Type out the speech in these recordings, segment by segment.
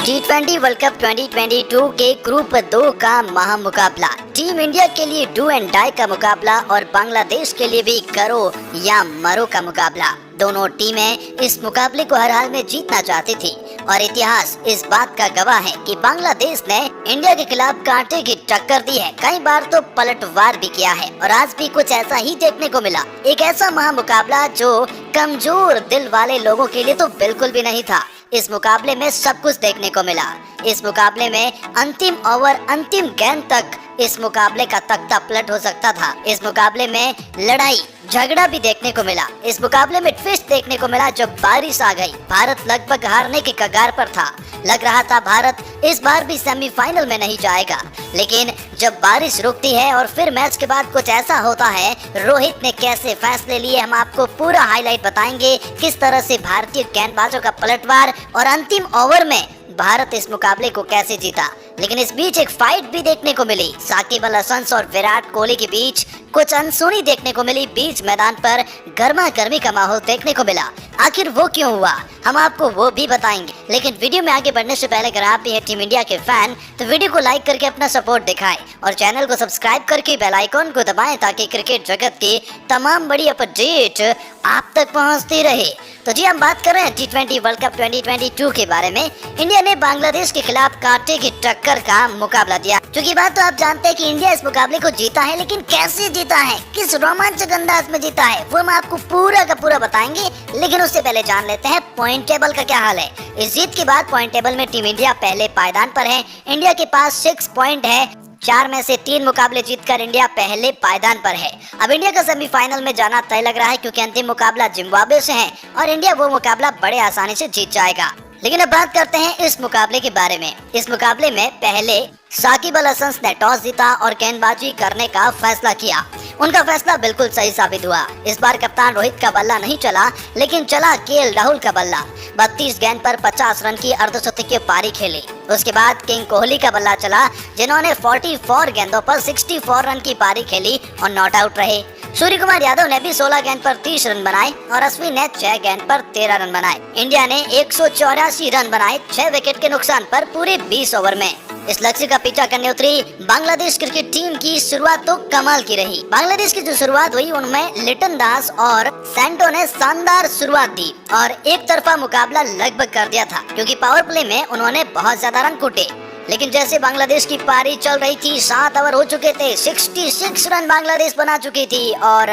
T20 world cup 2022 के group 2 का महामुकाबला। Team India के लिए डू एंड डाई का मुकाबला और बांग्लादेश के लिए भी करो या मरो का मुकाबला। दोनों टीमें इस मुकाबले को हर हाल में जीतना चाहती थी और इतिहास इस बात का गवाह है कि बांग्लादेश ने इंडिया के खिलाफ कांटे की टक्कर दी है, कई बार तो पलटवार भी किया है और आज भी कुछ ऐसा ही देखने को मिला। एक ऐसा महामुकाबला जो कमजोर दिल वाले लोगों के लिए तो बिल्कुल भी नहीं था। इस मुकाबले में सब कुछ देखने को मिला। इस मुकाबले में अंतिम ओवर, अंतिम गेंद तक इस मुकाबले का तख्ता पलट हो सकता था। इस मुकाबले में लड़ाई झगड़ा भी देखने को मिला। इस मुकाबले में ट्विस्ट देखने को मिला जब बारिश आ गई। भारत लगभग हारने के कगार पर था। लग रहा था भारत इस बार भी सेमीफाइनल में नहीं जाएगा, लेकिन जब बारिश रुकती है और फिर मैच के बाद कुछ ऐसा होता है, रोहित ने कैसे फैसले लिए, हम आपको पूरा हाईलाइट बताएंगे। किस तरह से भारतीय गेंदबाजों का पलटवार और अंतिम ओवर में भारत इस मुकाबले को कैसे जीता। लेकिन इस बीच एक फाइट भी देखने को मिली। साकिब अल हसन और विराट कोहली के बीच कुछ अनसुनी देखने को मिली। बीच मैदान पर गर्मा गर्मी का माहौल देखने को मिला। आखिर वो क्यों हुआ, हम आपको वो भी बताएंगे। लेकिन वीडियो में आगे बढ़ने से पहले अगर आप भी हैं टीम इंडिया के फैन तो वीडियो को लाइक करके अपना सपोर्ट दिखाएं और चैनल को सब्सक्राइब करके बेल आइकॉन को दबाएं ताकि क्रिकेट जगत की तमाम बड़ी अपडेट आप तक पहुंचती रहे। तो जी हम बात कर रहे हैं T20 वर्ल्ड कप 2022 के बारे में। इंडिया ने बांग्लादेश के खिलाफ कांटे की टक्कर का मुकाबला दिया। क्योंकि बात तो आप जानते हैं कि इंडिया इस मुकाबले को जीता है, लेकिन कैसे जीता है, किस रोमांचक अंदाज में जीता है, वो हम आपको पूरा का पूरा बताएंगे। लेकिन उससे पहले जान लेते हैं पॉइंट टेबल का क्या हाल है। इस जीत के बाद पॉइंट टेबल में टीम इंडिया पहले पायदान पर है। इंडिया के पास 6 पॉइंट है। 4 में से 3 मुकाबले जीतकर इंडिया पहले पायदान पर है। अब इंडिया का सेमीफाइनल में जाना तय लग रहा है, क्योंकि अंतिम मुकाबला जिम्बाब्वे से है और इंडिया वो मुकाबला बड़े आसानी से जीत जाएगा। लेकिन अब बात करते हैं इस मुकाबले के बारे में। इस मुकाबले में पहले साकिब अल हसन ने टॉस जीता और गेंदबाजी करने का फैसला किया। उनका फैसला बिल्कुल सही साबित हुआ। इस बार कप्तान रोहित का बल्ला नहीं चला, लेकिन चला केएल राहुल का बल्ला। 32 गेंद पर 50 रन की अर्धशतकीय पारी खेली। उसके बाद किंग कोहली का बल्ला चला, जिन्होंने 44 गेंदों पर 64 रन की पारी खेली और नॉट आउट रहे। सूर्य कुमार यादव ने भी 16 गेंद पर 30 रन बनाए और अश्विन ने 6 गेंद पर 13 रन बनाए। इंडिया ने 184 रन बनाए 6 विकेट के नुकसान पर पूरे 20 ओवर में। इस लक्ष्य का पीछा करने उतरी बांग्लादेश क्रिकेट टीम की शुरुआत तो कमाल की रही। बांग्लादेश की जो शुरुआत हुई उनमें लिटन दास और सैंटो ने शानदार शुरुआत दी और एक तरफा मुकाबला लगभग कर दिया था, क्योंकि पावर प्ले में उन्होंने बहुत ज्यादा रन कूटे। लेकिन जैसे बांग्लादेश की पारी चल रही थी, 7 ओवर हो चुके थे, 66 रन बांग्लादेश बना चुकी थी और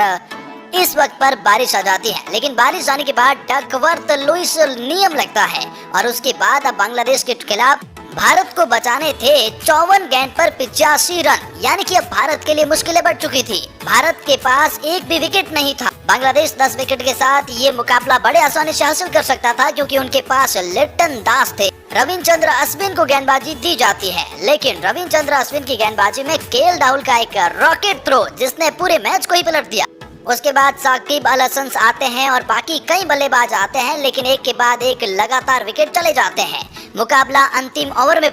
इस वक्त पर बारिश आ जाती है। लेकिन बारिश आने के बाद डकवर्थ लुईस नियम लगता है और उसके बाद अब बांग्लादेश के खिलाफ भारत को बचाने थे 54 गेंद पर 85 रन, यानी कि अब भारत के लिए मुश्किलें बढ़ चुकी थी। भारत के पास एक भी विकेट नहीं था। बांग्लादेश 10 विकेट के साथ ये मुकाबला बड़े आसानी से हासिल कर सकता था, क्योंकि उनके पास लिटन दास थे। रविचंद्र अश्विन को गेंदबाजी दी जाती है, लेकिन रविचंद्र अश्विन की गेंदबाजी में केएल राहुल का एक रॉकेट थ्रो जिसने पूरे मैच को ही पलट दिया। उसके बाद साकिब अल हसन आते हैं और बाकी कई बल्लेबाज आते हैं, लेकिन एक के बाद एक लगातार विकेट चले जाते हैं। मुकाबला अंतिम ओवर में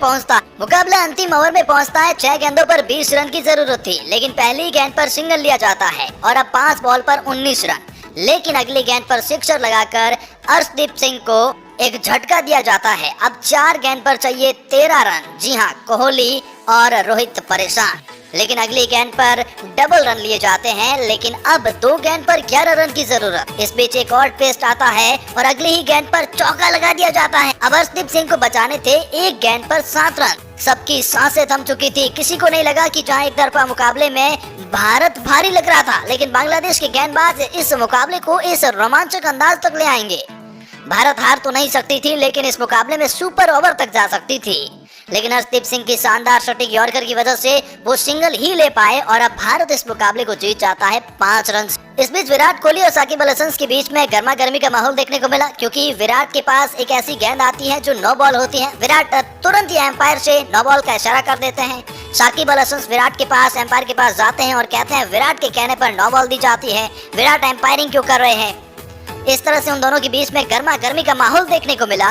पहुंचता है। 6 गेंदों पर 20 रन की जरूरत थी, लेकिन पहली गेंद पर सिंगल लिया जाता है और अब 5 बॉल पर 19 रन। लेकिन अगली गेंद पर सिक्सर लगाकर अर्शदीप सिंह को एक झटका दिया जाता है। अब 4 गेंद पर चाहिए 13 रन। जी हाँ, कोहली और रोहित परेशान, लेकिन अगली गेंद पर डबल रन लिए जाते हैं। लेकिन अब 2 गेंद पर 11 रन की जरूरत। इस बीच एक और ट्विस्ट आता है और अगली ही गेंद पर चौका लगा दिया जाता है। अब अर्शदीप सिंह को बचाने थे 1 गेंद पर 7 रन। सबकी सांसें थम चुकी थी। किसी को नहीं लगा कि जहां एक तरफा मुकाबले में भारत भारी लग रहा था, लेकिन बांग्लादेश के गेंदबाज इस मुकाबले को इस रोमांचक अंदाज तक ले आएंगे। भारत हार तो नहीं सकती थी, लेकिन इस मुकाबले में सुपर ओवर तक जा सकती थी। लेकिन अर्शदीप सिंह की शानदार सटीक यॉर्कर की वजह से वो सिंगल ही ले पाए और अब भारत इस मुकाबले को जीत जाता है 5 रन। इस बीच विराट कोहली और साकिब अल हसन के बीच में गर्मा गर्मी का माहौल देखने को मिला, क्योंकि विराट के पास एक ऐसी गेंद आती है जो नो बॉल होती है। विराट तुरंत ही एम्पायर से नो बॉल का इशारा कर देते हैं। साकिब अल हसन विराट के पास, एम्पायर के पास जाते हैं और कहते हैं विराट के कहने पर नो बॉल दी जाती है, विराट एम्पायरिंग क्यों कर रहे हैं। इस तरह से उन दोनों के बीच में गर्मा गर्मी का माहौल देखने को मिला।